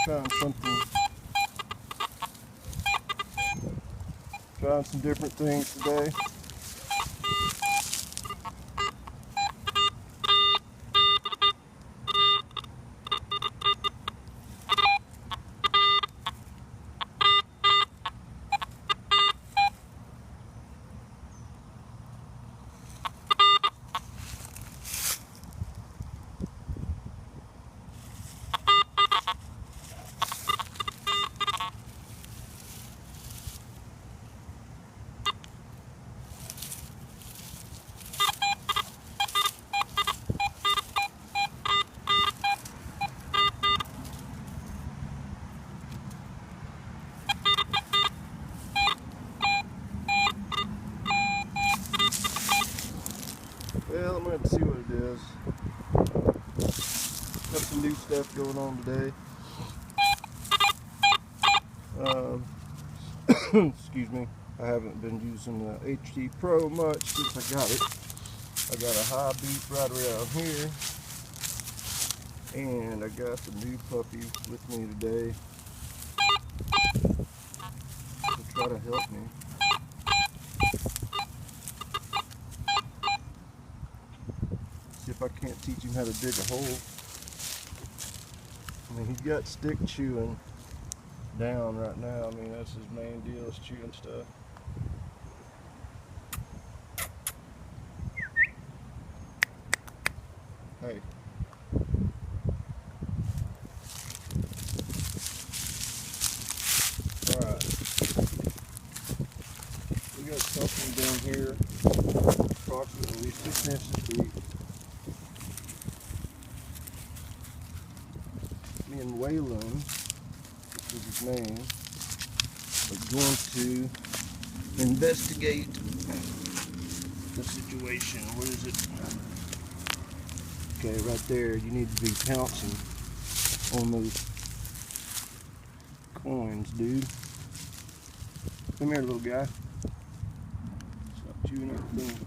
Trying some different things today. Well, I'm going to have to see what it is. Got some new stuff going on today. Excuse me. I haven't been using the HD Pro much since I got it. I got a high beat right around here. And I got the new puppy with me today to try to help me. See if I can't teach him how to dig a hole. I mean, he's got stick chewing down right now. I mean, that's his main deal, is chewing stuff. Hey. Alright. We got something down here, approximately 6 inches deep. Me and Waylon, which is his name, are going to investigate the situation. What is it? Okay, right there, you need to be pouncing on those coins, dude. Come here, little guy. Stop chewing everything.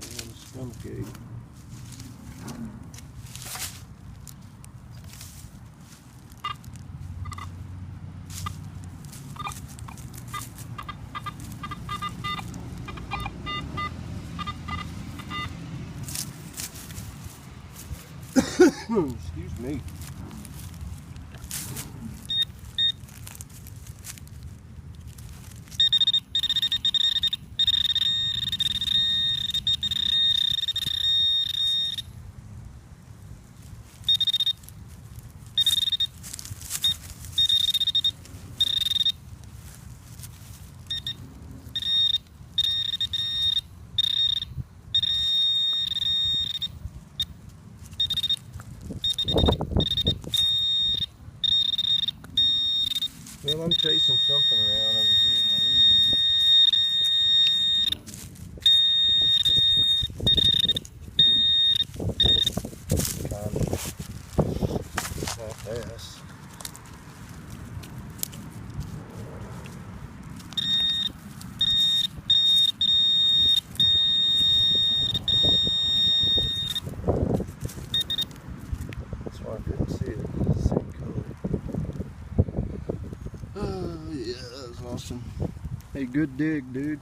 I have a stomach ache. Excuse me. Well, I'm chasing something around over here in the leaves. Kind of half-ass. That's why I couldn't see it. It's the same color. Oh, yeah, that was awesome. Hey, good dig, dude.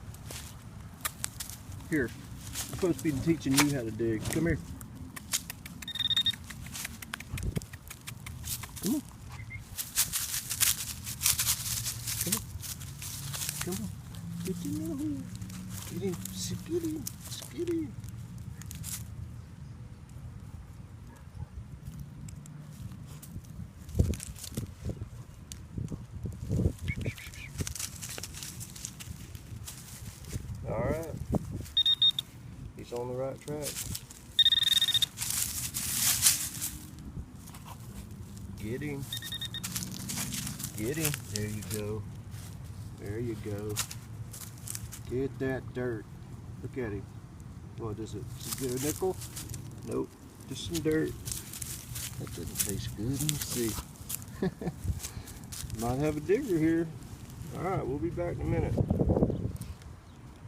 Here, I'm supposed to be teaching you how to dig. Come here. Come on. Come on. Come on. Get in the hole. Get in. Get in. Get in. Alright. He's on the right track. Get him. Get him. There you go. There you go. Get that dirt. Look at him. What is it? Does he get a nickel? Nope. Just some dirt. That doesn't taste good. Let me see. Might have a digger here. Alright, we'll be back in a minute.